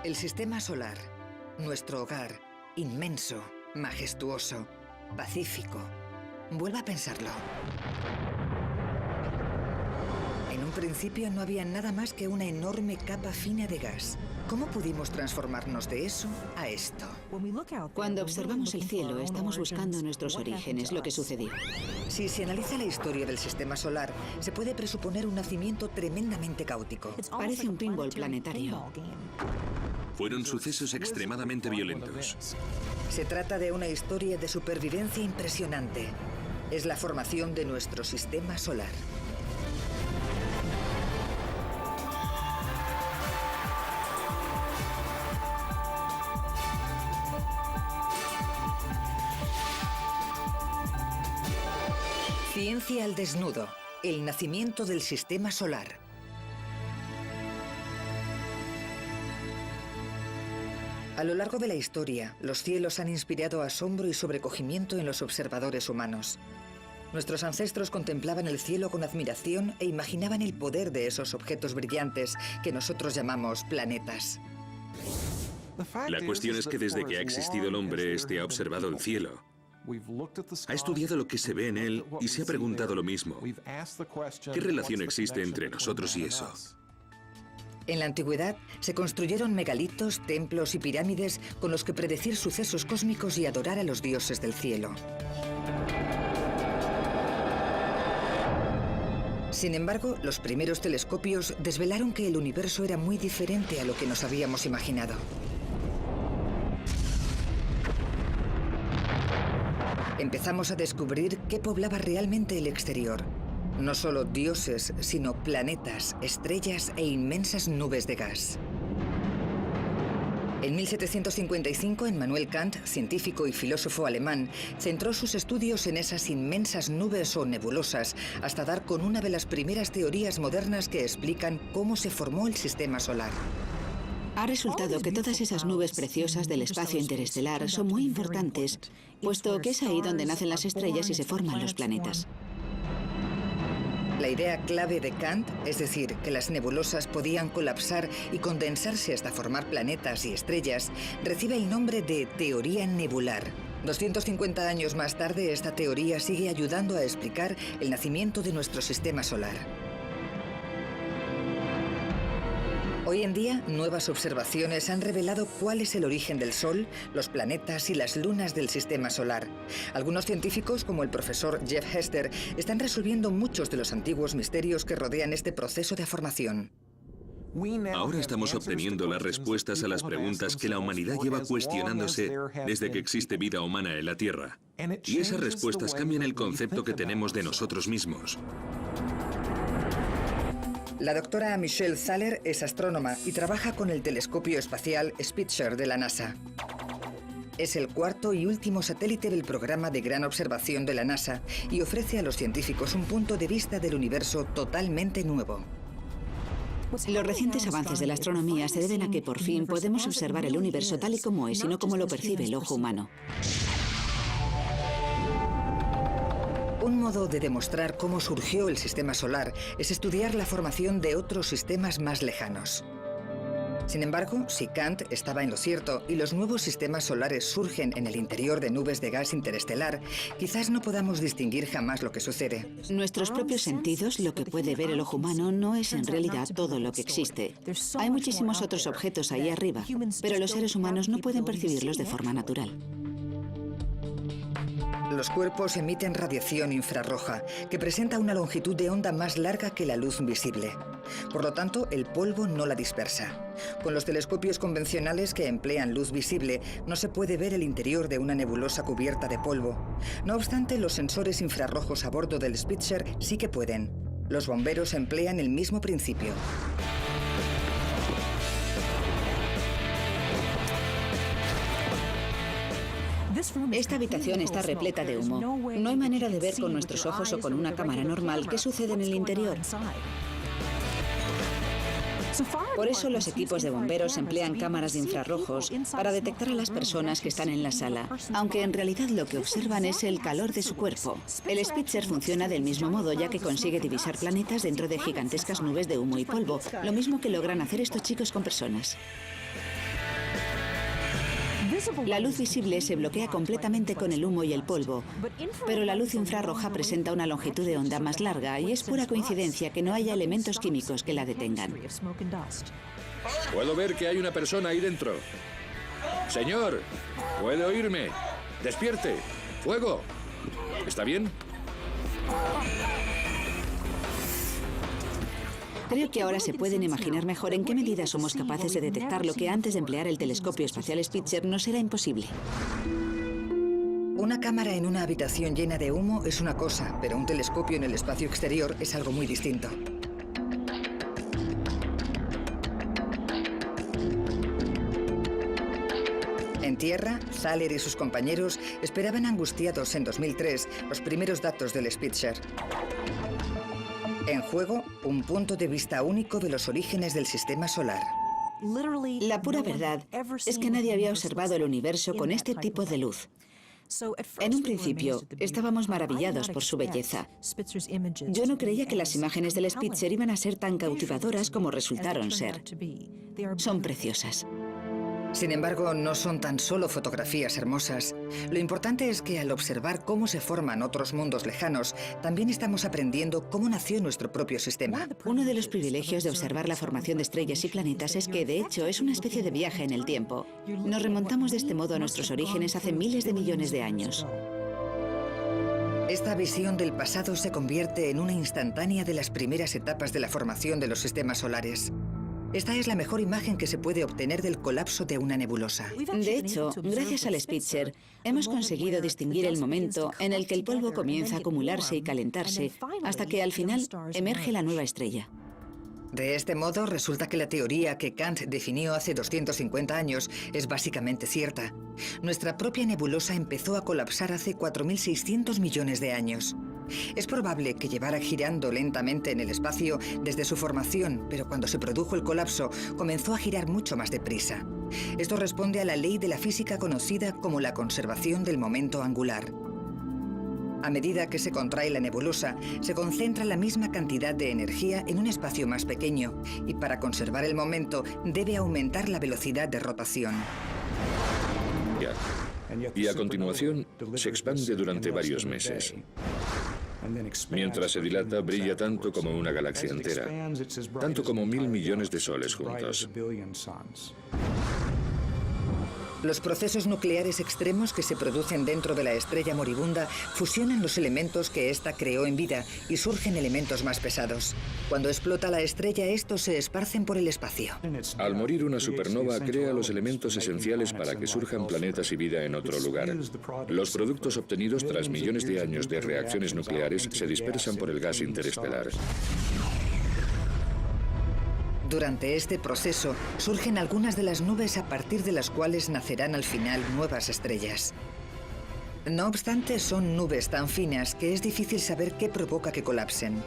El sistema solar, nuestro hogar, inmenso, majestuoso, pacífico. Vuelva a pensarlo. En un principio no había nada más que una enorme capa fina de gas. ¿Cómo pudimos transformarnos de eso a esto? Cuando observamos el cielo, estamos buscando nuestros orígenes, lo que sucedió. Si se analiza la historia del sistema solar, se puede presuponer un nacimiento tremendamente caótico. Parece un pinball planetario. Fueron sucesos extremadamente violentos. Se trata de una historia de supervivencia impresionante. Es la formación de nuestro sistema solar. Ciencia al desnudo. El nacimiento del sistema solar. A lo largo de la historia, los cielos han inspirado asombro y sobrecogimiento en los observadores humanos. Nuestros ancestros contemplaban el cielo con admiración e imaginaban el poder de esos objetos brillantes que nosotros llamamos planetas. La cuestión es que desde que ha existido el hombre, ha observado el cielo. Ha estudiado lo que se ve en él y se ha preguntado lo mismo. ¿Qué relación existe entre nosotros y eso? En la antigüedad se construyeron megalitos, templos y pirámides con los que predecir sucesos cósmicos y adorar a los dioses del cielo. Sin embargo, los primeros telescopios desvelaron que el universo era muy diferente a lo que nos habíamos imaginado. Empezamos a descubrir qué poblaba realmente el exterior. No solo dioses, sino planetas, estrellas e inmensas nubes de gas. En 1755, Immanuel Kant, científico y filósofo alemán, centró sus estudios en esas inmensas nubes o nebulosas hasta dar con una de las primeras teorías modernas que explican cómo se formó el sistema solar. Ha resultado que todas esas nubes preciosas del espacio interestelar son muy importantes, puesto que es ahí donde nacen las estrellas y se forman los planetas. La idea clave de Kant, es decir, que las nebulosas podían colapsar y condensarse hasta formar planetas y estrellas, recibe el nombre de teoría nebular. 250 años más tarde, esta teoría sigue ayudando a explicar el nacimiento de nuestro sistema solar. Hoy en día, nuevas observaciones han revelado cuál es el origen del Sol, los planetas y las lunas del sistema solar. Algunos científicos, como el profesor Jeff Hester, están resolviendo muchos de los antiguos misterios que rodean este proceso de formación. Ahora estamos obteniendo las respuestas a las preguntas que la humanidad lleva cuestionándose desde que existe vida humana en la Tierra. Y esas respuestas cambian el concepto que tenemos de nosotros mismos. La doctora Michelle Thaler es astrónoma y trabaja con el telescopio espacial Spitzer de la NASA. Es el cuarto y último satélite del programa de gran observación de la NASA y ofrece a los científicos un punto de vista del universo totalmente nuevo. Los recientes avances de la astronomía se deben a que por fin podemos observar el universo tal y como es y no como lo percibe el ojo humano. Un modo de demostrar cómo surgió el sistema solar es estudiar la formación de otros sistemas más lejanos. Sin embargo, si Kant estaba en lo cierto y los nuevos sistemas solares surgen en el interior de nubes de gas interestelar, quizás no podamos distinguir jamás lo que sucede. Nuestros propios sentidos, lo que puede ver el ojo humano, no es en realidad todo lo que existe. Hay muchísimos otros objetos ahí arriba, pero los seres humanos no pueden percibirlos de forma natural. Los cuerpos emiten radiación infrarroja, que presenta una longitud de onda más larga que la luz visible. Por lo tanto, el polvo no la dispersa. Con los telescopios convencionales que emplean luz visible, no se puede ver el interior de una nebulosa cubierta de polvo. No obstante, los sensores infrarrojos a bordo del Spitzer sí que pueden. Los bomberos emplean el mismo principio. Esta habitación está repleta de humo. No hay manera de ver con nuestros ojos o con una cámara normal qué sucede en el interior. Por eso los equipos de bomberos emplean cámaras de infrarrojos para detectar a las personas que están en la sala, aunque en realidad lo que observan es el calor de su cuerpo. El Spitzer funciona del mismo modo, ya que consigue divisar planetas dentro de gigantescas nubes de humo y polvo, lo mismo que logran hacer estos chicos con personas. La luz visible se bloquea completamente con el humo y el polvo, pero la luz infrarroja presenta una longitud de onda más larga y es pura coincidencia que no haya elementos químicos que la detengan. Puedo ver que hay una persona ahí dentro. Señor, ¿puede oírme? ¡Despierte! ¡Fuego! ¿Está bien? Creo que ahora se pueden imaginar mejor en qué medida somos capaces de detectar lo que antes de emplear el telescopio espacial Spitzer nos era imposible. Una cámara en una habitación llena de humo es una cosa, pero un telescopio en el espacio exterior es algo muy distinto. En tierra, Thaler y sus compañeros esperaban angustiados en 2003 los primeros datos del Spitzer. En juego, un punto de vista único de los orígenes del sistema solar. La pura verdad es que nadie había observado el universo con este tipo de luz. En un principio, estábamos maravillados por su belleza. Yo no creía que las imágenes del Spitzer iban a ser tan cautivadoras como resultaron ser. Son preciosas. Sin embargo, no son tan solo fotografías hermosas. Lo importante es que al observar cómo se forman otros mundos lejanos, también estamos aprendiendo cómo nació nuestro propio sistema. Uno de los privilegios de observar la formación de estrellas y planetas es que, de hecho, es una especie de viaje en el tiempo. Nos remontamos de este modo a nuestros orígenes hace miles de millones de años. Esta visión del pasado se convierte en una instantánea de las primeras etapas de la formación de los sistemas solares. Esta es la mejor imagen que se puede obtener del colapso de una nebulosa. De hecho, gracias al Spitzer, hemos conseguido distinguir el momento en el que el polvo comienza a acumularse y calentarse hasta que al final emerge la nueva estrella. De este modo, resulta que la teoría que Kant definió hace 250 años es básicamente cierta. Nuestra propia nebulosa empezó a colapsar hace 4.600 millones de años. Es probable que llevara girando lentamente en el espacio desde su formación, pero cuando se produjo el colapso, comenzó a girar mucho más deprisa. Esto responde a la ley de la física conocida como la conservación del momento angular. A medida que se contrae la nebulosa, se concentra la misma cantidad de energía en un espacio más pequeño, y para conservar el momento debe aumentar la velocidad de rotación. Y a continuación se expande durante varios meses. Mientras se dilata, brilla tanto como una galaxia entera, tanto como 1.000 millones de soles juntos. Los procesos nucleares extremos que se producen dentro de la estrella moribunda fusionan los elementos que ésta creó en vida y surgen elementos más pesados. Cuando explota la estrella, estos se esparcen por el espacio. Al morir una supernova, crea los elementos esenciales para que surjan planetas y vida en otro lugar. Los productos obtenidos tras millones de años de reacciones nucleares se dispersan por el gas interestelar. Durante este proceso surgen algunas de las nubes a partir de las cuales nacerán al final nuevas estrellas. No obstante, son nubes tan finas que es difícil saber qué provoca que colapsen.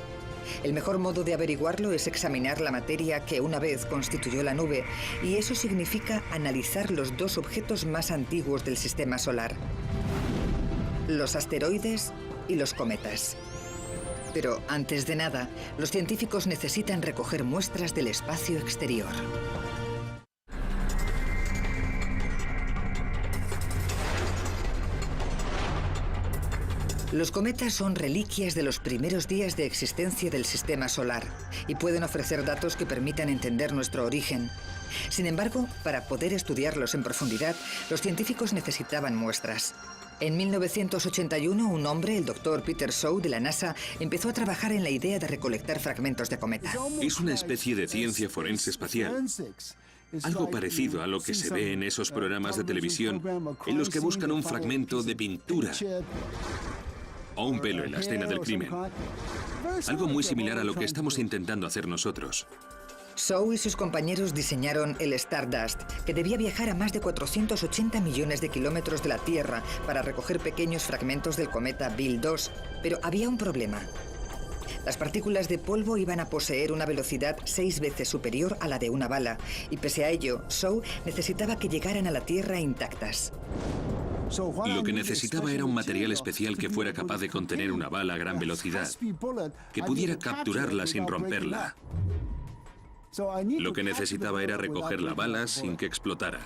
El mejor modo de averiguarlo es examinar la materia que una vez constituyó la nube, y eso significa analizar los dos objetos más antiguos del sistema solar: los asteroides y los cometas. Pero antes de nada, los científicos necesitan recoger muestras del espacio exterior. Los cometas son reliquias de los primeros días de existencia del sistema solar y pueden ofrecer datos que permitan entender nuestro origen. Sin embargo, para poder estudiarlos en profundidad, los científicos necesitaban muestras. En 1981, un hombre, el Dr. Peter Shaw de la NASA, empezó a trabajar en la idea de recolectar fragmentos de cometa. Es una especie de ciencia forense espacial. Algo parecido a lo que se ve en esos programas de televisión en los que buscan un fragmento de pintura o un pelo en la escena del crimen. Algo muy similar a lo que estamos intentando hacer nosotros. Shaw y sus compañeros diseñaron el Stardust, que debía viajar a más de 480 millones de kilómetros de la Tierra para recoger pequeños fragmentos del cometa Bill 2. Pero había un problema. Las partículas de polvo iban a poseer una velocidad 6 veces superior a la de una bala, y pese a ello, Shaw necesitaba que llegaran a la Tierra intactas. Lo que necesitaba era un material especial que fuera capaz de contener una bala a gran velocidad, que pudiera capturarla sin romperla. Lo que necesitaba era recoger la bala sin que explotara.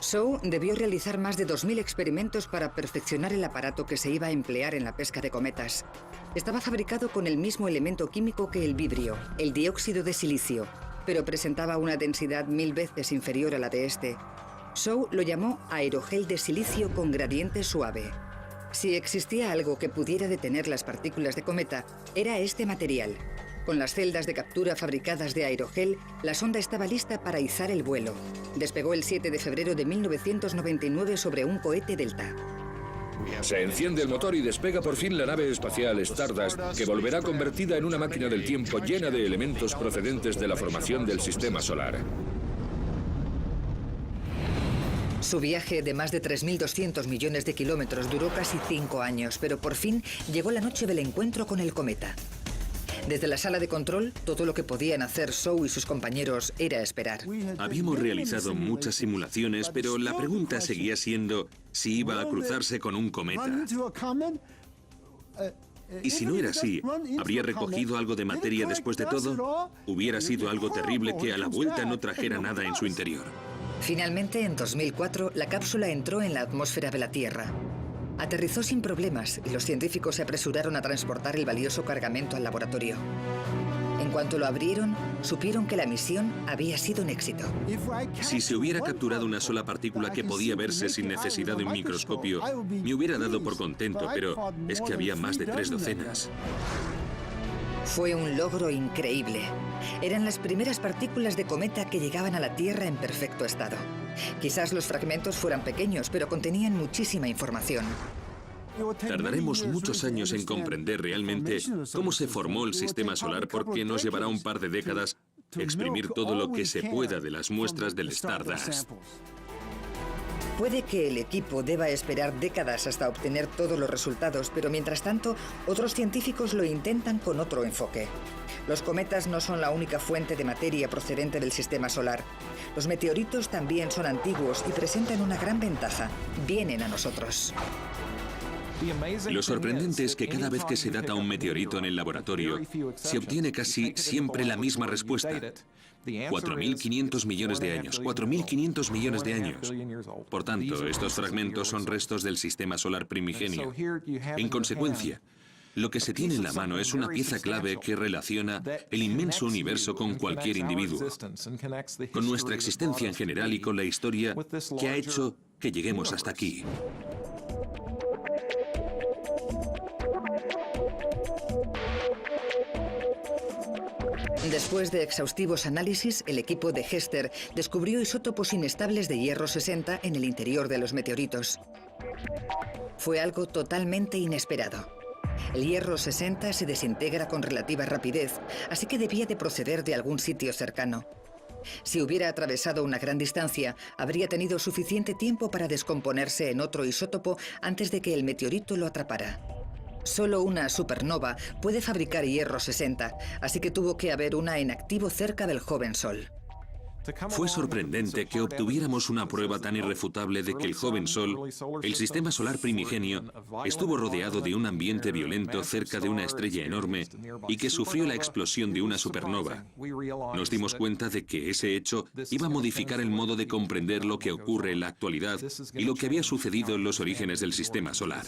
Shaw debió realizar más de 2000 experimentos para perfeccionar el aparato que se iba a emplear en la pesca de cometas. Estaba fabricado con el mismo elemento químico que el vidrio, el dióxido de silicio, pero presentaba una densidad 1000 veces inferior a la de este. Shaw lo llamó aerogel de silicio con gradiente suave. Si existía algo que pudiera detener las partículas de cometa, era este material. Con las celdas de captura fabricadas de aerogel, la sonda estaba lista para izar el vuelo. Despegó el 7 de febrero de 1999 sobre un cohete Delta. Se enciende el motor y despega por fin la nave espacial Stardust, que volverá convertida en una máquina del tiempo llena de elementos procedentes de la formación del sistema solar. Su viaje de más de 3.200 millones de kilómetros duró casi 5 años, pero por fin llegó la noche del encuentro con el cometa. Desde la sala de control, todo lo que podían hacer Shaw y sus compañeros era esperar. Habíamos realizado muchas simulaciones, pero la pregunta seguía siendo si iba a cruzarse con un cometa. Y si no era así, ¿habría recogido algo de materia después de todo? Hubiera sido algo terrible que a la vuelta no trajera nada en su interior. Finalmente, en 2004, la cápsula entró en la atmósfera de la Tierra. Aterrizó sin problemas y los científicos se apresuraron a transportar el valioso cargamento al laboratorio. En cuanto lo abrieron, supieron que la misión había sido un éxito. Si se hubiera capturado una sola partícula que podía verse sin necesidad de un microscopio, me hubiera dado por contento, pero es que había más de 3 docenas. Fue un logro increíble. Eran las primeras partículas de cometa que llegaban a la Tierra en perfecto estado. Quizás los fragmentos fueran pequeños, pero contenían muchísima información. Tardaremos muchos años en comprender realmente cómo se formó el sistema solar, porque nos llevará un par de décadas exprimir todo lo que se pueda de las muestras del Stardust. Puede que el equipo deba esperar décadas hasta obtener todos los resultados, pero mientras tanto, otros científicos lo intentan con otro enfoque. Los cometas no son la única fuente de materia procedente del sistema solar. Los meteoritos también son antiguos y presentan una gran ventaja. Vienen a nosotros. Lo sorprendente es que cada vez que se data un meteorito en el laboratorio, se obtiene casi siempre la misma respuesta. 4.500 millones de años, 4.500 millones de años. Por tanto, estos fragmentos son restos del sistema solar primigenio. En consecuencia, lo que se tiene en la mano es una pieza clave que relaciona el inmenso universo con cualquier individuo, con nuestra existencia en general y con la historia que ha hecho que lleguemos hasta aquí. Después de exhaustivos análisis, el equipo de Hester descubrió isótopos inestables de hierro 60 en el interior de los meteoritos. Fue algo totalmente inesperado. El hierro 60 se desintegra con relativa rapidez, así que debía de proceder de algún sitio cercano. Si hubiera atravesado una gran distancia, habría tenido suficiente tiempo para descomponerse en otro isótopo antes de que el meteorito lo atrapara. Solo una supernova puede fabricar hierro 60, así que tuvo que haber una en activo cerca del joven Sol. Fue sorprendente que obtuviéramos una prueba tan irrefutable de que el joven Sol, el sistema solar primigenio, estuvo rodeado de un ambiente violento cerca de una estrella enorme y que sufrió la explosión de una supernova. Nos dimos cuenta de que ese hecho iba a modificar el modo de comprender lo que ocurre en la actualidad y lo que había sucedido en los orígenes del sistema solar.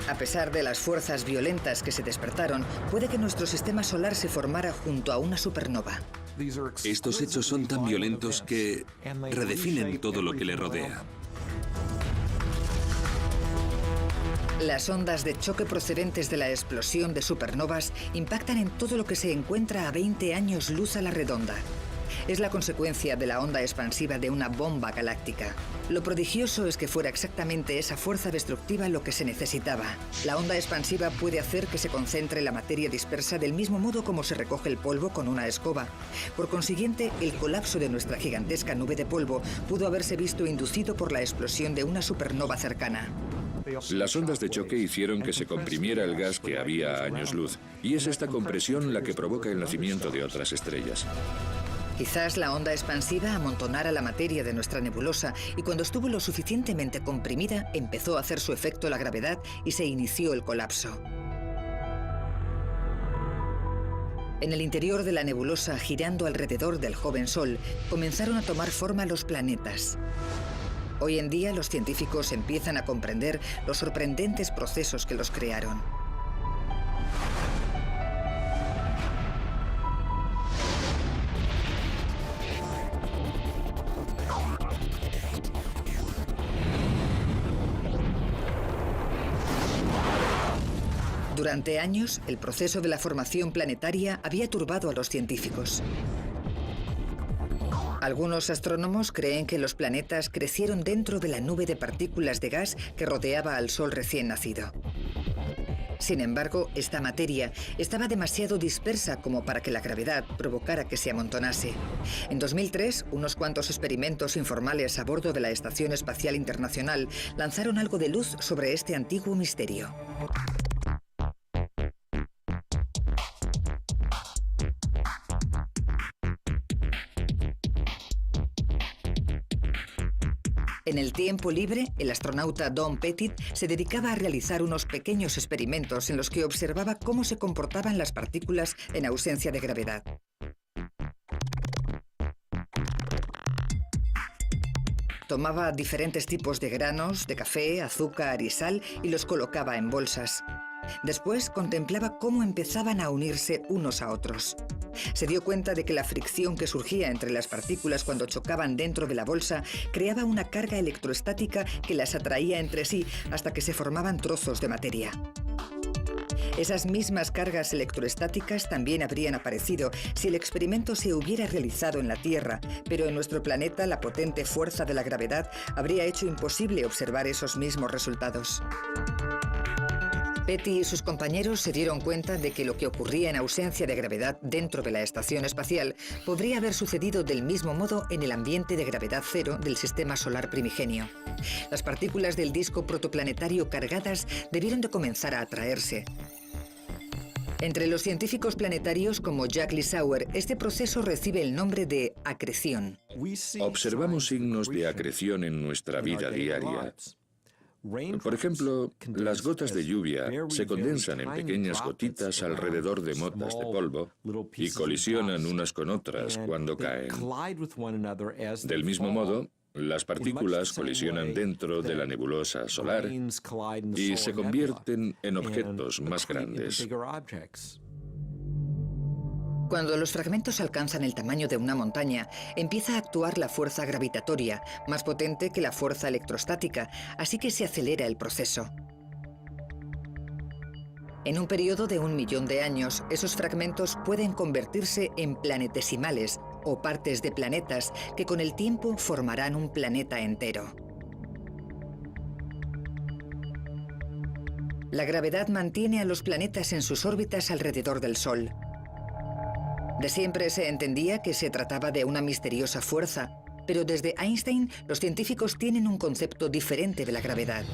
A pesar de las fuerzas violentas que se despertaron, puede que nuestro sistema solar se formara junto a una supernova. Estos hechos son tan violentos que redefinen todo lo que le rodea. Las ondas de choque procedentes de la explosión de supernovas impactan en todo lo que se encuentra a 20 años luz a la redonda. Es la consecuencia de la onda expansiva de una bomba galáctica. Lo prodigioso es que fuera exactamente esa fuerza destructiva lo que se necesitaba. La onda expansiva puede hacer que se concentre la materia dispersa del mismo modo como se recoge el polvo con una escoba. Por consiguiente, el colapso de nuestra gigantesca nube de polvo pudo haberse visto inducido por la explosión de una supernova cercana. Las ondas de choque hicieron que se comprimiera el gas que había a años luz, y es esta compresión la que provoca el nacimiento de otras estrellas. Quizás la onda expansiva amontonara la materia de nuestra nebulosa y cuando estuvo lo suficientemente comprimida empezó a hacer su efecto la gravedad y se inició el colapso. En el interior de la nebulosa, girando alrededor del joven Sol, comenzaron a tomar forma los planetas. Hoy en día, los científicos empiezan a comprender los sorprendentes procesos que los crearon. Durante años, el proceso de la formación planetaria había turbado a los científicos. Algunos astrónomos creen que los planetas crecieron dentro de la nube de partículas de gas que rodeaba al Sol recién nacido. Sin embargo, esta materia estaba demasiado dispersa como para que la gravedad provocara que se amontonase. En 2003, unos cuantos experimentos informales a bordo de la Estación Espacial Internacional lanzaron algo de luz sobre este antiguo misterio. En el tiempo libre, el astronauta Don Pettit se dedicaba a realizar unos pequeños experimentos en los que observaba cómo se comportaban las partículas en ausencia de gravedad. Tomaba diferentes tipos de granos, de café, azúcar y sal y los colocaba en bolsas. Después contemplaba cómo empezaban a unirse unos a otros. Se dio cuenta de que la fricción que surgía entre las partículas cuando chocaban dentro de la bolsa creaba una carga electrostática que las atraía entre sí hasta que se formaban trozos de materia. Esas mismas cargas electroestáticas también habrían aparecido si el experimento se hubiera realizado en la Tierra, pero en nuestro planeta la potente fuerza de la gravedad habría hecho imposible observar esos mismos resultados. Pettit y sus compañeros se dieron cuenta de que lo que ocurría en ausencia de gravedad dentro de la estación espacial podría haber sucedido del mismo modo en el ambiente de gravedad cero del sistema solar primigenio. Las partículas del disco protoplanetario cargadas debieron de comenzar a atraerse. Entre los científicos planetarios como Jack Lissauer, este proceso recibe el nombre de acreción. Observamos signos de acreción en nuestra vida diaria. Por ejemplo, las gotas de lluvia se condensan en pequeñas gotitas alrededor de motas de polvo y colisionan unas con otras cuando caen. Del mismo modo, las partículas colisionan dentro de la nebulosa solar y se convierten en objetos más grandes. Cuando los fragmentos alcanzan el tamaño de una montaña, empieza a actuar la fuerza gravitatoria, más potente que la fuerza electrostática, así que se acelera el proceso. En un periodo de 1 millón de años, esos fragmentos pueden convertirse en planetesimales, o partes de planetas, que con el tiempo formarán un planeta entero. La gravedad mantiene a los planetas en sus órbitas alrededor del Sol. De siempre se entendía que se trataba de una misteriosa fuerza, pero desde Einstein los científicos tienen un concepto diferente de la gravedad.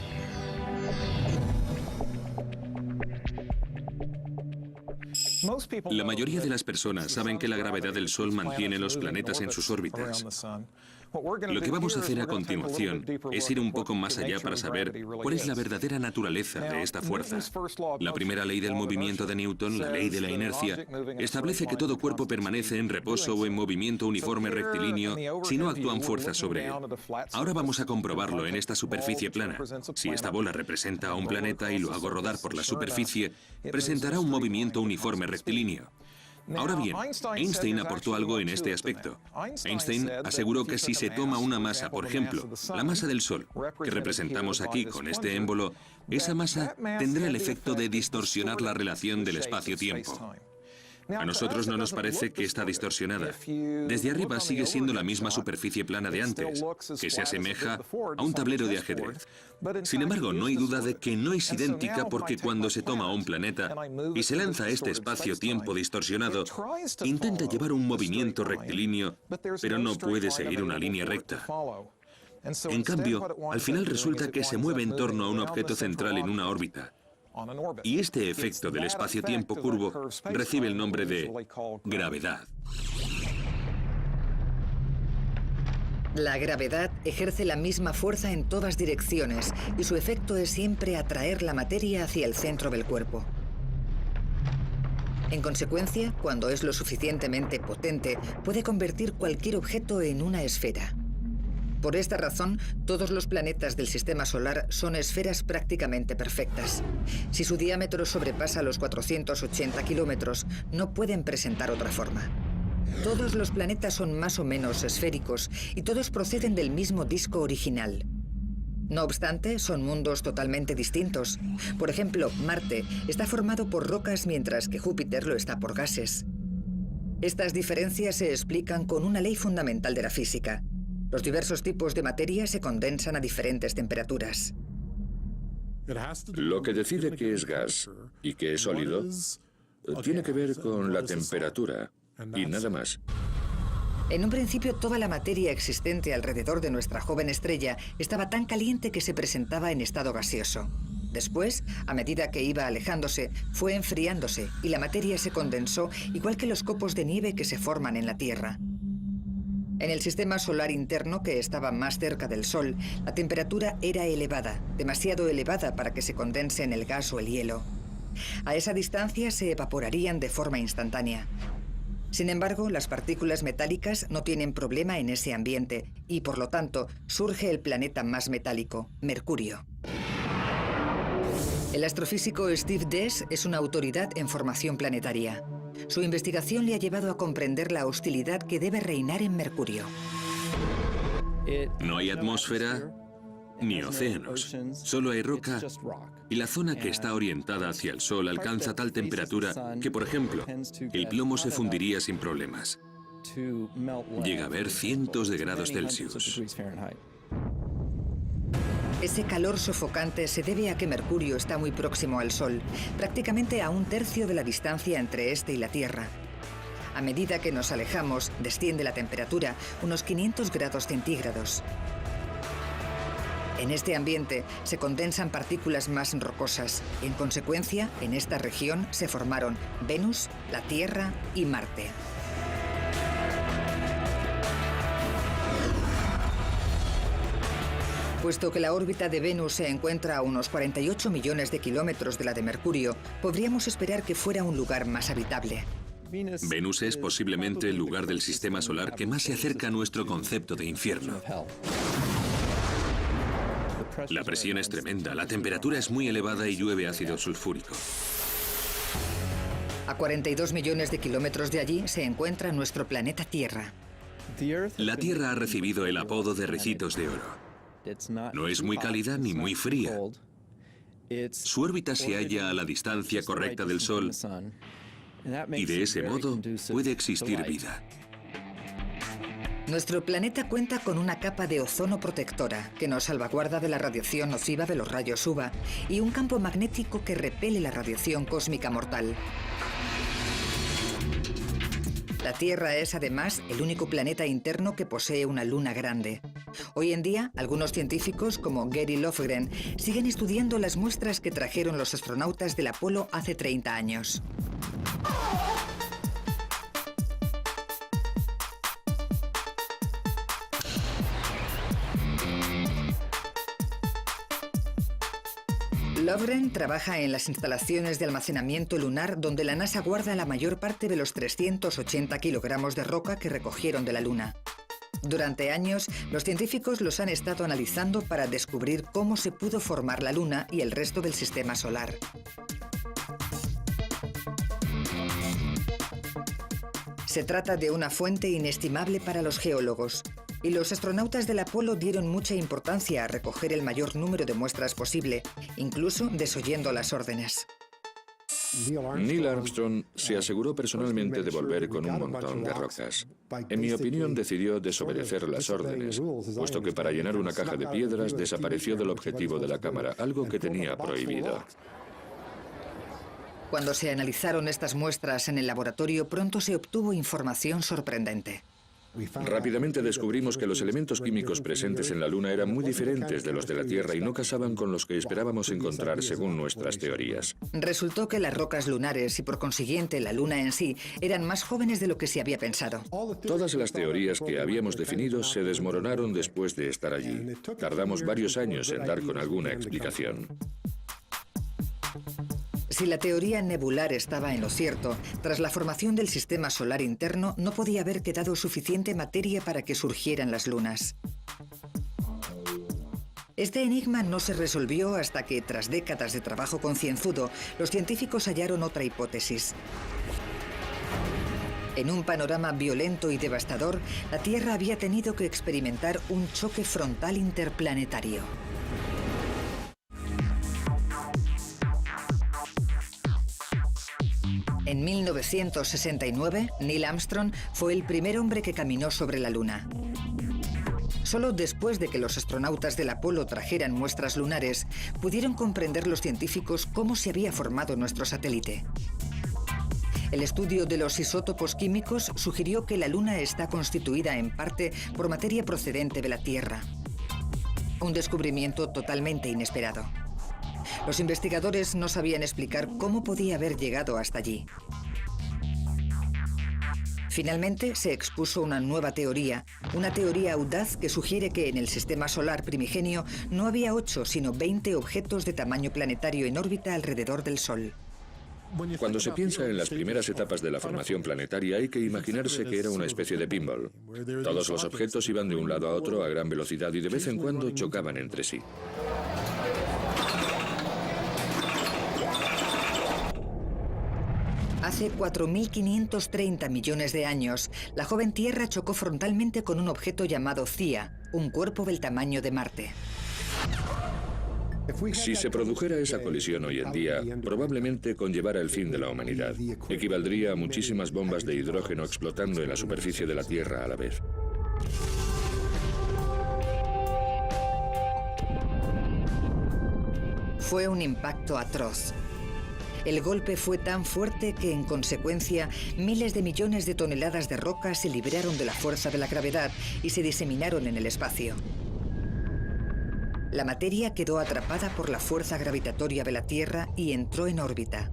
La mayoría de las personas saben que la gravedad del Sol mantiene los planetas en sus órbitas. Lo que vamos a hacer a continuación es ir un poco más allá para saber cuál es la verdadera naturaleza de esta fuerza. La primera ley del movimiento de Newton, la ley de la inercia, establece que todo cuerpo permanece en reposo o en movimiento uniforme rectilíneo si no actúan fuerzas sobre él. Ahora vamos a comprobarlo en esta superficie plana. Si esta bola representa a un planeta y lo hago rodar por la superficie, presentará un movimiento uniforme rectilíneo. Ahora bien, Einstein aportó algo en este aspecto. Einstein aseguró que si se toma una masa, por ejemplo, la masa del Sol, que representamos aquí con este émbolo, esa masa tendrá el efecto de distorsionar la relación del espacio-tiempo. A nosotros no nos parece que está distorsionada. Desde arriba sigue siendo la misma superficie plana de antes, que se asemeja a un tablero de ajedrez. Sin embargo, no hay duda de que no es idéntica porque cuando se toma un planeta y se lanza a este espacio-tiempo distorsionado, intenta llevar un movimiento rectilíneo, pero no puede seguir una línea recta. En cambio, al final resulta que se mueve en torno a un objeto central en una órbita. Y este efecto del espacio-tiempo curvo recibe el nombre de gravedad. La gravedad ejerce la misma fuerza en todas direcciones y su efecto es siempre atraer la materia hacia el centro del cuerpo. En consecuencia, cuando es lo suficientemente potente, puede convertir cualquier objeto en una esfera. Por esta razón, todos los planetas del Sistema Solar son esferas prácticamente perfectas. Si su diámetro sobrepasa los 480 kilómetros, no pueden presentar otra forma. Todos los planetas son más o menos esféricos y todos proceden del mismo disco original. No obstante, son mundos totalmente distintos. Por ejemplo, Marte está formado por rocas mientras que Júpiter lo está por gases. Estas diferencias se explican con una ley fundamental de la física. Los diversos tipos de materia se condensan a diferentes temperaturas. Lo que decide qué es gas y qué es sólido tiene que ver con la temperatura y nada más. En un principio, toda la materia existente alrededor de nuestra joven estrella estaba tan caliente que se presentaba en estado gaseoso. Después, a medida que iba alejándose, fue enfriándose y la materia se condensó igual que los copos de nieve que se forman en la Tierra. En el sistema solar interno, que estaba más cerca del Sol, la temperatura era elevada, demasiado elevada para que se condense en el gas o el hielo. A esa distancia se evaporarían de forma instantánea. Sin embargo, las partículas metálicas no tienen problema en ese ambiente y, por lo tanto, surge el planeta más metálico, Mercurio. El astrofísico Steve Dees es una autoridad en formación planetaria. Su investigación le ha llevado a comprender la hostilidad que debe reinar en Mercurio. No hay atmósfera ni océanos, solo hay roca y la zona que está orientada hacia el Sol alcanza tal temperatura que, por ejemplo, el plomo se fundiría sin problemas. Llega a haber cientos de grados Celsius. Ese calor sofocante se debe a que Mercurio está muy próximo al Sol, prácticamente a 1/3 de la distancia entre este y la Tierra. A medida que nos alejamos, desciende la temperatura unos 500 grados centígrados. En este ambiente se condensan partículas más rocosas. En consecuencia, en esta región se formaron Venus, la Tierra y Marte. Puesto que la órbita de Venus se encuentra a unos 48 millones de kilómetros de la de Mercurio, podríamos esperar que fuera un lugar más habitable. Venus es posiblemente el lugar del sistema solar que más se acerca a nuestro concepto de infierno. La presión es tremenda, la temperatura es muy elevada y llueve ácido sulfúrico. A 42 millones de kilómetros de allí se encuentra nuestro planeta Tierra. La Tierra ha recibido el apodo de Ricitos de Oro. No es muy cálida ni muy fría. Su órbita se halla a la distancia correcta del Sol y de ese modo puede existir vida. Nuestro planeta cuenta con una capa de ozono protectora que nos salvaguarda de la radiación nociva de los rayos UVA y un campo magnético que repele la radiación cósmica mortal. La Tierra es, además, el único planeta interno que posee una luna grande. Hoy en día, algunos científicos, como Gary Lofgren, siguen estudiando las muestras que trajeron los astronautas del Apolo hace 30 años. Lofgren trabaja en las instalaciones de almacenamiento lunar donde la NASA guarda la mayor parte de los 380 kilogramos de roca que recogieron de la Luna. Durante años, los científicos los han estado analizando para descubrir cómo se pudo formar la Luna y el resto del sistema solar. Se trata de una fuente inestimable para los geólogos. Y los astronautas del Apolo dieron mucha importancia a recoger el mayor número de muestras posible, incluso desoyendo las órdenes. Neil Armstrong se aseguró personalmente de volver con un montón de rocas. En mi opinión, decidió desobedecer las órdenes, puesto que para llenar una caja de piedras desapareció del objetivo de la cámara, algo que tenía prohibido. Cuando se analizaron estas muestras en el laboratorio, pronto se obtuvo información sorprendente. Rápidamente descubrimos que los elementos químicos presentes en la Luna eran muy diferentes de los de la Tierra y no casaban con los que esperábamos encontrar según nuestras teorías. Resultó que las rocas lunares y por consiguiente la Luna en sí eran más jóvenes de lo que se había pensado. Todas las teorías que habíamos definido se desmoronaron después de estar allí. Tardamos varios años en dar con alguna explicación. Si la teoría nebular estaba en lo cierto, tras la formación del sistema solar interno no podía haber quedado suficiente materia para que surgieran las lunas. Este enigma no se resolvió hasta que, tras décadas de trabajo concienzudo, los científicos hallaron otra hipótesis. En un panorama violento y devastador, la Tierra había tenido que experimentar un choque frontal interplanetario. En 1969, Neil Armstrong fue el primer hombre que caminó sobre la Luna. Solo después de que los astronautas del Apolo trajeran muestras lunares, pudieron comprender los científicos cómo se había formado nuestro satélite. El estudio de los isótopos químicos sugirió que la Luna está constituida en parte por materia procedente de la Tierra. Un descubrimiento totalmente inesperado. Los investigadores no sabían explicar cómo podía haber llegado hasta allí. Finalmente se expuso una nueva teoría, una teoría audaz que sugiere que en el sistema solar primigenio no había 8, sino 20 objetos de tamaño planetario en órbita alrededor del Sol. Cuando se piensa en las primeras etapas de la formación planetaria, hay que imaginarse que era una especie de pinball. Todos los objetos iban de un lado a otro a gran velocidad y de vez en cuando chocaban entre sí. Hace 4.530 millones de años, la joven Tierra chocó frontalmente con un objeto llamado Theia, un cuerpo del tamaño de Marte. Si se produjera esa colisión hoy en día, probablemente conllevara el fin de la humanidad. Equivaldría a muchísimas bombas de hidrógeno explotando en la superficie de la Tierra a la vez. Fue un impacto atroz. El golpe fue tan fuerte que, en consecuencia, miles de millones de toneladas de roca se libraron de la fuerza de la gravedad y se diseminaron en el espacio. La materia quedó atrapada por la fuerza gravitatoria de la Tierra y entró en órbita.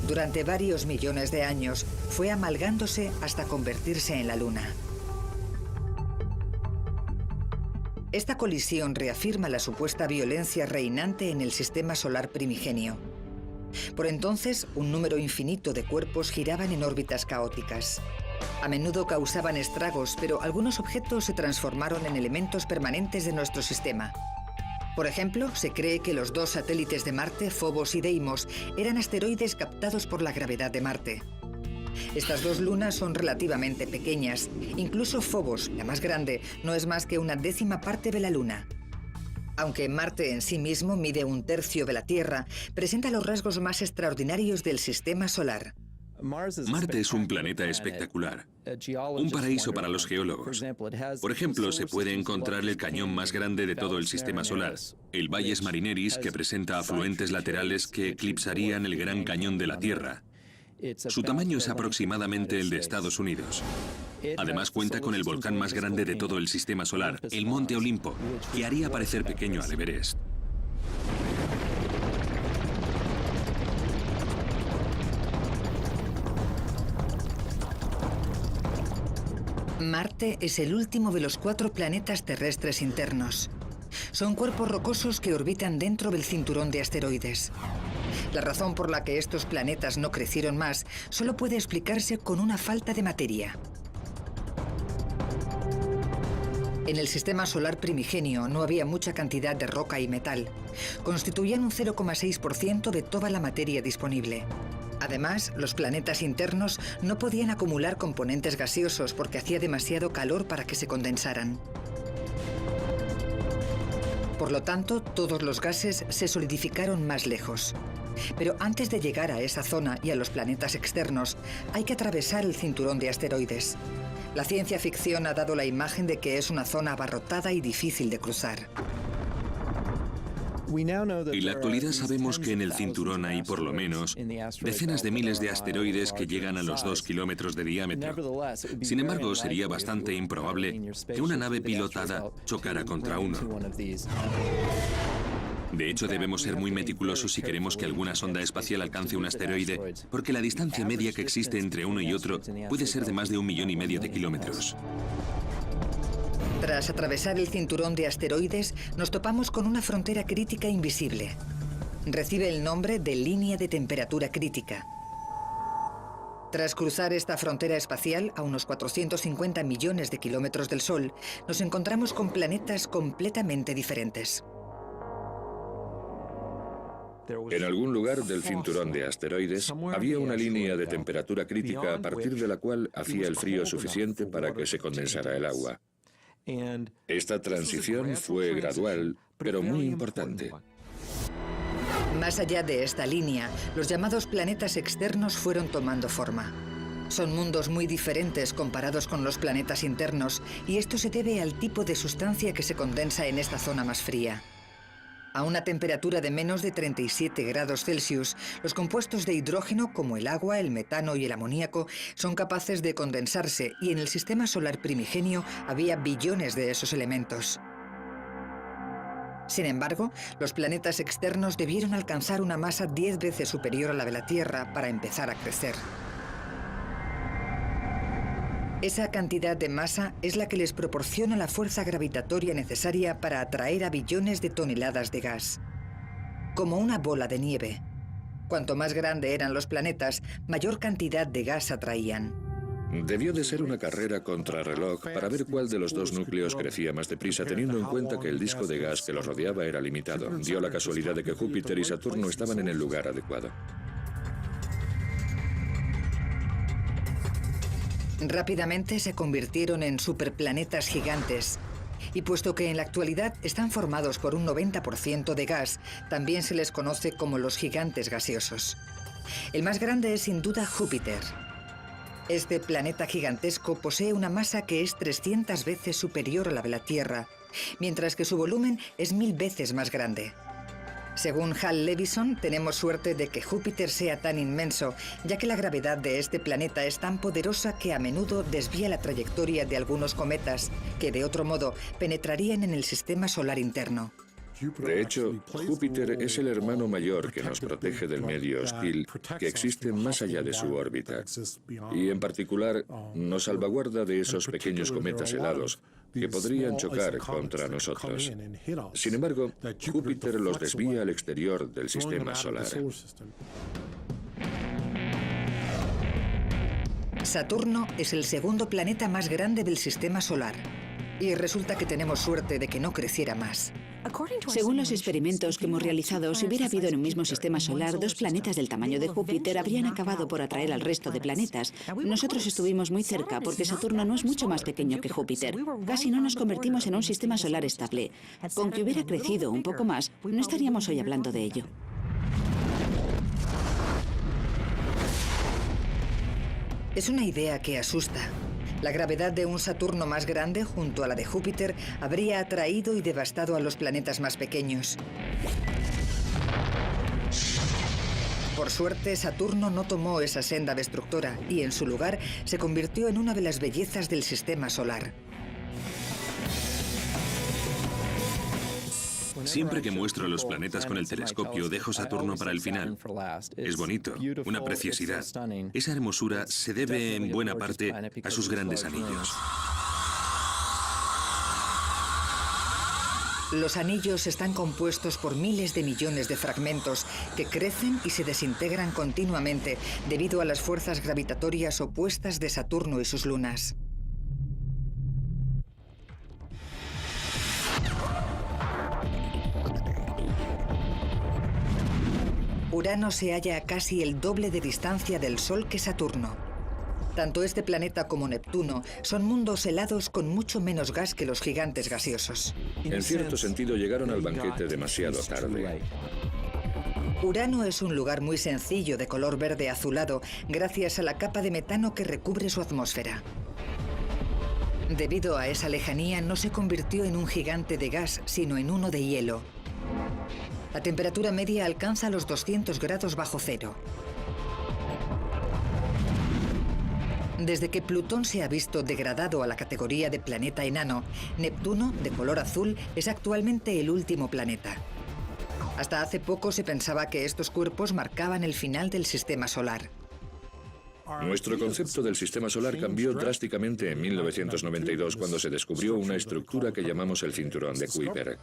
Durante varios millones de años, fue amalgándose hasta convertirse en la Luna. Esta colisión reafirma la supuesta violencia reinante en el sistema solar primigenio. Por entonces, un número infinito de cuerpos giraban en órbitas caóticas. A menudo causaban estragos, pero algunos objetos se transformaron en elementos permanentes de nuestro sistema. Por ejemplo, se cree que los 2 satélites de Marte, Phobos y Deimos, eran asteroides captados por la gravedad de Marte. Estas 2 lunas son relativamente pequeñas. Incluso Phobos, la más grande, no es más que una 10ª parte de la Luna. Aunque Marte en sí mismo mide 1/3 de la Tierra, presenta los rasgos más extraordinarios del sistema solar. Marte es un planeta espectacular, un paraíso para los geólogos. Por ejemplo, se puede encontrar el cañón más grande de todo el sistema solar, el Valles Marineris, que presenta afluentes laterales que eclipsarían el Gran Cañón de la Tierra. Su tamaño es aproximadamente el de Estados Unidos. Además cuenta con el volcán más grande de todo el sistema solar, el Monte Olimpo, que haría parecer pequeño al Everest. Marte es el último de los 4 planetas terrestres internos. Son cuerpos rocosos que orbitan dentro del cinturón de asteroides. La razón por la que estos planetas no crecieron más solo puede explicarse con una falta de materia. En el sistema solar primigenio no había mucha cantidad de roca y metal. Constituían un 0,6% de toda la materia disponible. Además, los planetas internos no podían acumular componentes gaseosos porque hacía demasiado calor para que se condensaran. Por lo tanto, todos los gases se solidificaron más lejos. Pero antes de llegar a esa zona y a los planetas externos, hay que atravesar el cinturón de asteroides. La ciencia ficción ha dado la imagen de que es una zona abarrotada y difícil de cruzar. En la actualidad sabemos que en el cinturón hay por lo menos decenas de miles de asteroides que llegan a los 2 kilómetros de diámetro. Sin embargo, sería bastante improbable que una nave pilotada chocara contra uno. De hecho, debemos ser muy meticulosos si queremos que alguna sonda espacial alcance un asteroide, porque la distancia media que existe entre uno y otro puede ser de más de 1,5 millones de kilómetros. Tras atravesar el cinturón de asteroides, nos topamos con una frontera crítica invisible. Recibe el nombre de línea de temperatura crítica. Tras cruzar esta frontera espacial, a unos 450 millones de kilómetros del Sol, nos encontramos con planetas completamente diferentes. En algún lugar del cinturón de asteroides había una línea de temperatura crítica a partir de la cual hacía el frío suficiente para que se condensara el agua. Esta transición fue gradual, pero muy importante. Más allá de esta línea, los llamados planetas externos fueron tomando forma. Son mundos muy diferentes comparados con los planetas internos, y esto se debe al tipo de sustancia que se condensa en esta zona más fría. A una temperatura de menos de 37 grados Celsius, los compuestos de hidrógeno como el agua, el metano y el amoníaco son capaces de condensarse, y en el sistema solar primigenio había billones de esos elementos. Sin embargo, los planetas externos debieron alcanzar una masa 10 veces superior a la de la Tierra para empezar a crecer. Esa cantidad de masa es la que les proporciona la fuerza gravitatoria necesaria para atraer a billones de toneladas de gas. Como una bola de nieve. Cuanto más grande eran los planetas, mayor cantidad de gas atraían. Debió de ser una carrera contrarreloj para ver cuál de los dos núcleos crecía más deprisa, teniendo en cuenta que el disco de gas que los rodeaba era limitado. Dio la casualidad de que Júpiter y Saturno estaban en el lugar adecuado. Rápidamente se convirtieron en superplanetas gigantes. Y puesto que en la actualidad están formados por un 90% de gas, también se les conoce como los gigantes gaseosos. El más grande es sin duda Júpiter. Este planeta gigantesco posee una masa que es 300 veces superior a la de la Tierra, mientras que su volumen es 1000 veces más grande. Según Hal Levison, tenemos suerte de que Júpiter sea tan inmenso, ya que la gravedad de este planeta es tan poderosa que a menudo desvía la trayectoria de algunos cometas que, de otro modo, penetrarían en el sistema solar interno. De hecho, Júpiter es el hermano mayor que nos protege del medio hostil que existe más allá de su órbita. Y en particular, nos salvaguarda de esos pequeños cometas helados que podrían chocar contra nosotros. Sin embargo, Júpiter los desvía al exterior del sistema solar. Saturno es el segundo planeta más grande del sistema solar. Y resulta que tenemos suerte de que no creciera más. Según los experimentos que hemos realizado, si hubiera habido en un mismo sistema solar dos planetas del tamaño de Júpiter, habrían acabado por atraer al resto de planetas. Nosotros estuvimos muy cerca porque Saturno no es mucho más pequeño que Júpiter. Casi no nos convertimos en un sistema solar estable. Con que hubiera crecido un poco más, no estaríamos hoy hablando de ello. Es una idea que asusta. La gravedad de un Saturno más grande junto a la de Júpiter habría atraído y devastado a los planetas más pequeños. Por suerte, Saturno no tomó esa senda destructora y en su lugar se convirtió en una de las bellezas del sistema solar. Siempre que muestro los planetas con el telescopio, dejo Saturno para el final. Es bonito, una preciosidad. Esa hermosura se debe en buena parte a sus grandes anillos. Los anillos están compuestos por miles de millones de fragmentos que crecen y se desintegran continuamente debido a las fuerzas gravitatorias opuestas de Saturno y sus lunas. Urano se halla a casi el doble de distancia del Sol que Saturno. Tanto este planeta como Neptuno son mundos helados con mucho menos gas que los gigantes gaseosos. En cierto sentido, llegaron al banquete demasiado tarde. Urano es un lugar muy sencillo de color verde azulado gracias a la capa de metano que recubre su atmósfera. Debido a esa lejanía, no se convirtió en un gigante de gas, sino en uno de hielo. La temperatura media alcanza los 200 grados bajo cero. Desde que Plutón se ha visto degradado a la categoría de planeta enano, Neptuno, de color azul, es actualmente el último planeta. Hasta hace poco se pensaba que estos cuerpos marcaban el final del sistema solar. Nuestro concepto del sistema solar cambió drásticamente en 1992 cuando se descubrió una estructura que llamamos el cinturón de Kuiper.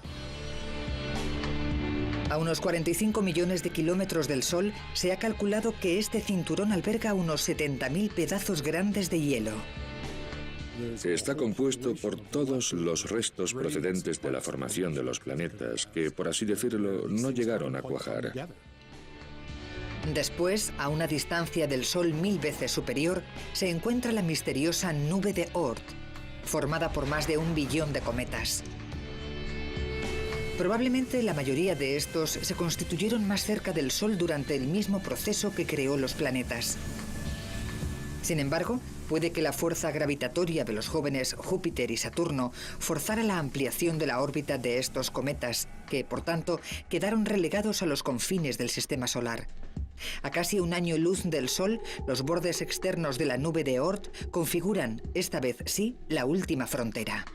A unos 45 millones de kilómetros del Sol, se ha calculado que este cinturón alberga unos 70.000 pedazos grandes de hielo. Está compuesto por todos los restos procedentes de la formación de los planetas, que, por así decirlo, no llegaron a cuajar. Después, a una distancia del Sol 1000 veces superior, se encuentra la misteriosa nube de Oort, formada por más de 1 billón de cometas. Probablemente la mayoría de estos se constituyeron más cerca del Sol durante el mismo proceso que creó los planetas. Sin embargo, puede que la fuerza gravitatoria de los jóvenes Júpiter y Saturno forzara la ampliación de la órbita de estos cometas, que, por tanto, quedaron relegados a los confines del sistema solar. A casi 1 año luz del Sol, los bordes externos de la nube de Oort configuran, esta vez sí, la última frontera.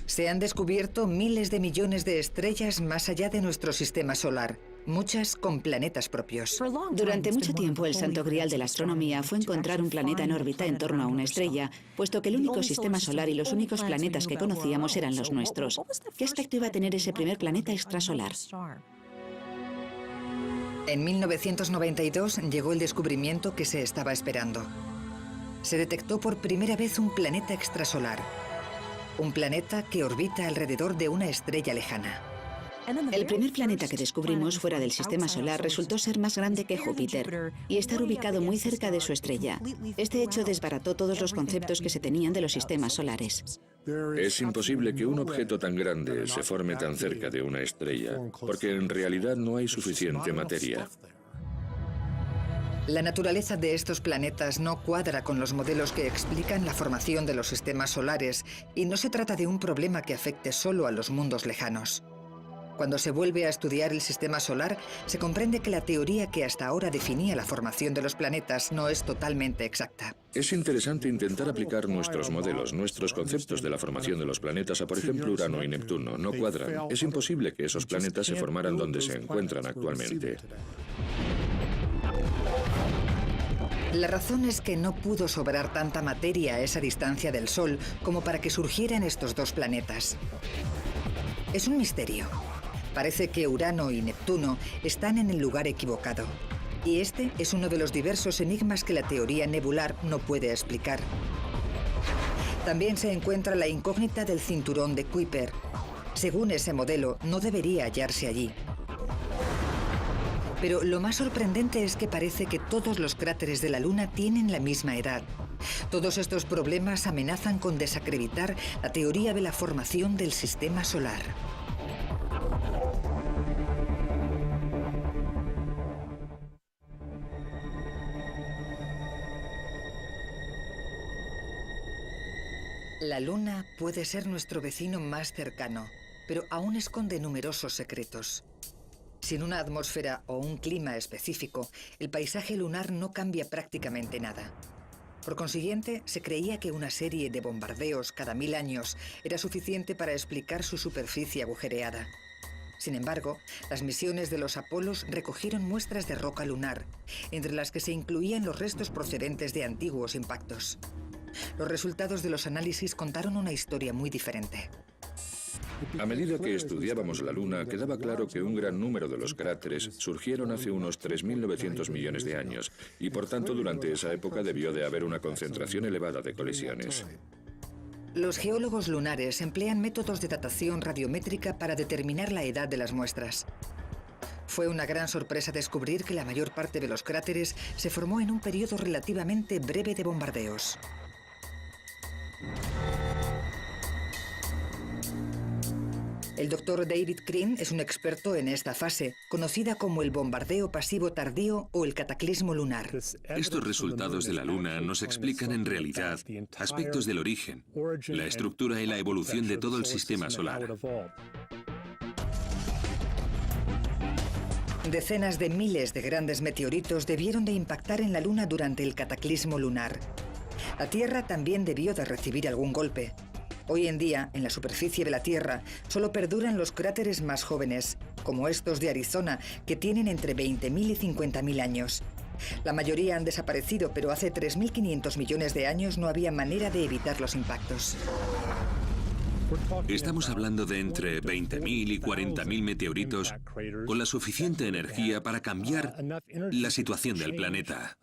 Se han descubierto miles de millones de estrellas más allá de nuestro sistema solar, muchas con planetas propios. Durante mucho tiempo, el santo grial de la astronomía fue encontrar un planeta en órbita en torno a una estrella, puesto que el único sistema solar y los únicos planetas que conocíamos eran los nuestros. ¿Qué aspecto iba a tener ese primer planeta extrasolar? En 1992 llegó el descubrimiento que se estaba esperando. Se detectó por primera vez un planeta extrasolar. Un planeta que orbita alrededor de una estrella lejana. El primer planeta que descubrimos fuera del sistema solar resultó ser más grande que Júpiter y estar ubicado muy cerca de su estrella. Este hecho desbarató todos los conceptos que se tenían de los sistemas solares. Es imposible que un objeto tan grande se forme tan cerca de una estrella, porque en realidad no hay suficiente materia. La naturaleza de estos planetas no cuadra con los modelos que explican la formación de los sistemas solares y no se trata de un problema que afecte solo a los mundos lejanos. Cuando se vuelve a estudiar el sistema solar, se comprende que la teoría que hasta ahora definía la formación de los planetas no es totalmente exacta. Es interesante intentar aplicar nuestros modelos, nuestros conceptos de la formación de los planetas a, por ejemplo, Urano y Neptuno. No cuadran. Es imposible que esos planetas se formaran donde se encuentran actualmente. La razón es que no pudo sobrar tanta materia a esa distancia del Sol como para que surgieran estos dos planetas. Es un misterio. Parece que Urano y Neptuno están en el lugar equivocado. Y este es uno de los diversos enigmas que la teoría nebular no puede explicar. También se encuentra la incógnita del cinturón de Kuiper. Según ese modelo, no debería hallarse allí. Pero lo más sorprendente es que parece que todos los cráteres de la Luna tienen la misma edad. Todos estos problemas amenazan con desacreditar la teoría de la formación del sistema solar. La Luna puede ser nuestro vecino más cercano, pero aún esconde numerosos secretos. Sin una atmósfera o un clima específico, el paisaje lunar no cambia prácticamente nada. Por consiguiente, se creía que una serie de bombardeos cada 1000 años era suficiente para explicar su superficie agujereada. Sin embargo, las misiones de los Apolos recogieron muestras de roca lunar, entre las que se incluían los restos procedentes de antiguos impactos. Los resultados de los análisis contaron una historia muy diferente. A medida que estudiábamos la Luna, quedaba claro que un gran número de los cráteres surgieron hace unos 3.900 millones de años, y por tanto durante esa época debió de haber una concentración elevada de colisiones. Los geólogos lunares emplean métodos de datación radiométrica para determinar la edad de las muestras. Fue una gran sorpresa descubrir que la mayor parte de los cráteres se formó en un periodo relativamente breve de bombardeos. El Dr. David Crean es un experto en esta fase, conocida como el bombardeo pasivo tardío o el cataclismo lunar. Estos resultados de la Luna nos explican en realidad aspectos del origen, la estructura y la evolución de todo el sistema solar. Decenas de miles de grandes meteoritos debieron de impactar en la Luna durante el cataclismo lunar. La Tierra también debió de recibir algún golpe. Hoy en día, en la superficie de la Tierra, solo perduran los cráteres más jóvenes, como estos de Arizona, que tienen entre 20.000 y 50.000 años. La mayoría han desaparecido, pero hace 3.500 millones de años no había manera de evitar los impactos. Estamos hablando de entre 20.000 y 40.000 meteoritos con la suficiente energía para cambiar la situación del planeta.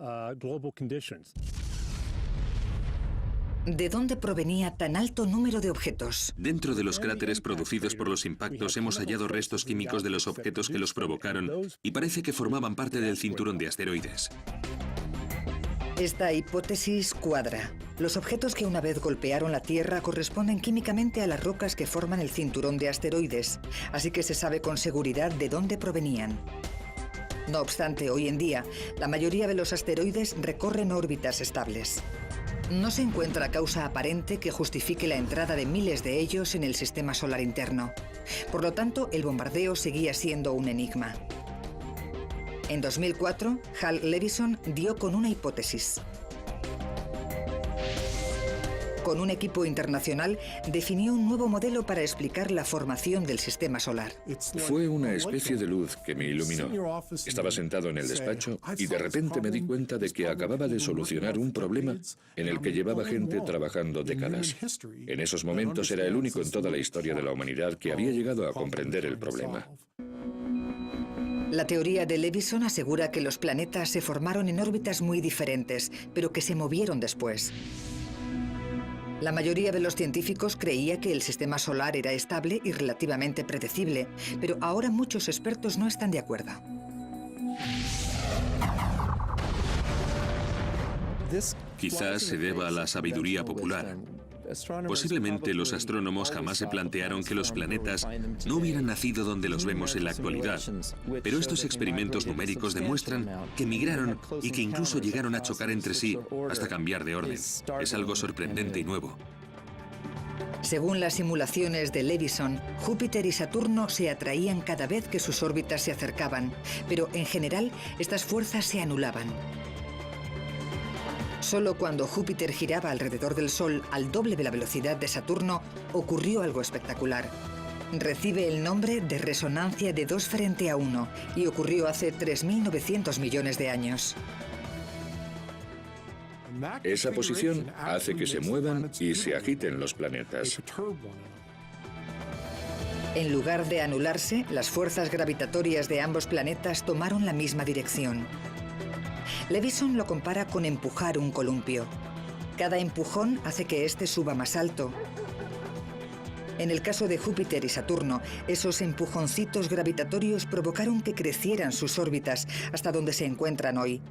¿De dónde provenía tan alto número de objetos? Dentro de los cráteres producidos por los impactos hemos hallado restos químicos de los objetos que los provocaron y parece que formaban parte del cinturón de asteroides. Esta hipótesis cuadra. Los objetos que una vez golpearon la Tierra corresponden químicamente a las rocas que forman el cinturón de asteroides, así que se sabe con seguridad de dónde provenían. No obstante, hoy en día, la mayoría de los asteroides recorren órbitas estables. No se encuentra causa aparente que justifique la entrada de miles de ellos en el sistema solar interno. Por lo tanto, el bombardeo seguía siendo un enigma. En 2004, Hal Levison dio con una hipótesis. Con un equipo internacional, definió un nuevo modelo para explicar la formación del sistema solar. Fue una especie de luz que me iluminó. Estaba sentado en el despacho y de repente me di cuenta de que acababa de solucionar un problema en el que llevaba gente trabajando décadas. En esos momentos era el único en toda la historia de la humanidad que había llegado a comprender el problema. La teoría de Levison asegura que los planetas se formaron en órbitas muy diferentes, pero que se movieron después. La mayoría de los científicos creía que el sistema solar era estable y relativamente predecible, pero ahora muchos expertos no están de acuerdo. Quizás se deba a la sabiduría popular. Posiblemente los astrónomos jamás se plantearon que los planetas no hubieran nacido donde los vemos en la actualidad. Pero estos experimentos numéricos demuestran que migraron y que incluso llegaron a chocar entre sí hasta cambiar de orden. Es algo sorprendente y nuevo. Según las simulaciones de Levison, Júpiter y Saturno se atraían cada vez que sus órbitas se acercaban, pero en general estas fuerzas se anulaban. Solo cuando Júpiter giraba alrededor del Sol al doble de la velocidad de Saturno, ocurrió algo espectacular. Recibe el nombre de resonancia de 2 frente a 1 y ocurrió hace 3.900 millones de años. Esa posición hace que se muevan y se agiten los planetas. En lugar de anularse, las fuerzas gravitatorias de ambos planetas tomaron la misma dirección. Levison lo compara con empujar un columpio. Cada empujón hace que éste suba más alto. En el caso de Júpiter y Saturno, esos empujoncitos gravitatorios provocaron que crecieran sus órbitas hasta donde se encuentran hoy.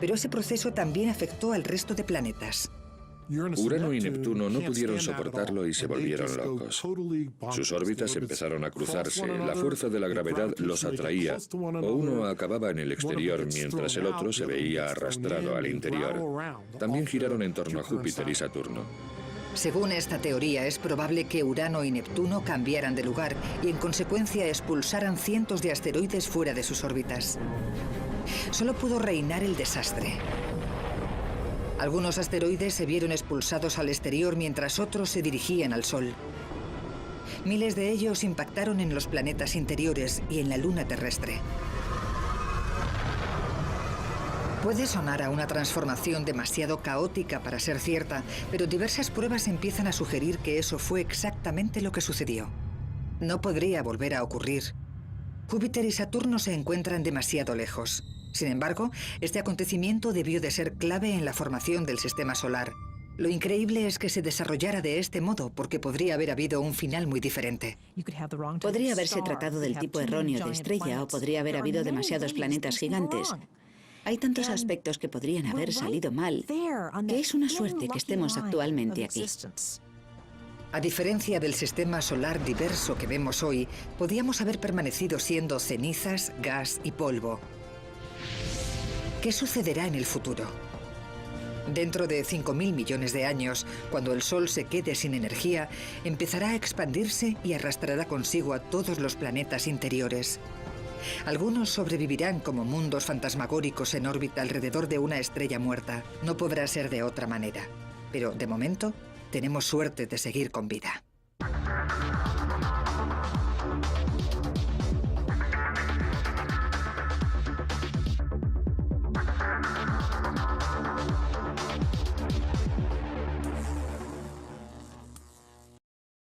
Pero ese proceso también afectó al resto de planetas. Urano y Neptuno no pudieron soportarlo y se volvieron locos. Sus órbitas empezaron a cruzarse, la fuerza de la gravedad los atraía, o uno acababa en el exterior mientras el otro se veía arrastrado al interior. También giraron en torno a Júpiter y Saturno. Según esta teoría, es probable que Urano y Neptuno cambiaran de lugar y en consecuencia expulsaran cientos de asteroides fuera de sus órbitas. Solo pudo reinar el desastre. Algunos asteroides se vieron expulsados al exterior mientras otros se dirigían al Sol. Miles de ellos impactaron en los planetas interiores y en la Luna terrestre. Puede sonar a una transformación demasiado caótica para ser cierta, pero diversas pruebas empiezan a sugerir que eso fue exactamente lo que sucedió. No podría volver a ocurrir. Júpiter y Saturno se encuentran demasiado lejos. Sin embargo, este acontecimiento debió de ser clave en la formación del sistema solar. Lo increíble es que se desarrollara de este modo, porque podría haber habido un final muy diferente. Podría haberse tratado del tipo erróneo de estrella o podría haber habido demasiados planetas gigantes. Hay tantos aspectos que podrían haber salido mal, que es una suerte que estemos actualmente aquí. A diferencia del sistema solar diverso que vemos hoy, podíamos haber permanecido siendo cenizas, gas y polvo. ¿Qué sucederá en el futuro? Dentro de 5.000 millones de años, cuando el Sol se quede sin energía, empezará a expandirse y arrastrará consigo a todos los planetas interiores. Algunos sobrevivirán como mundos fantasmagóricos en órbita alrededor de una estrella muerta. No podrá ser de otra manera. Pero, de momento, tenemos suerte de seguir con vida.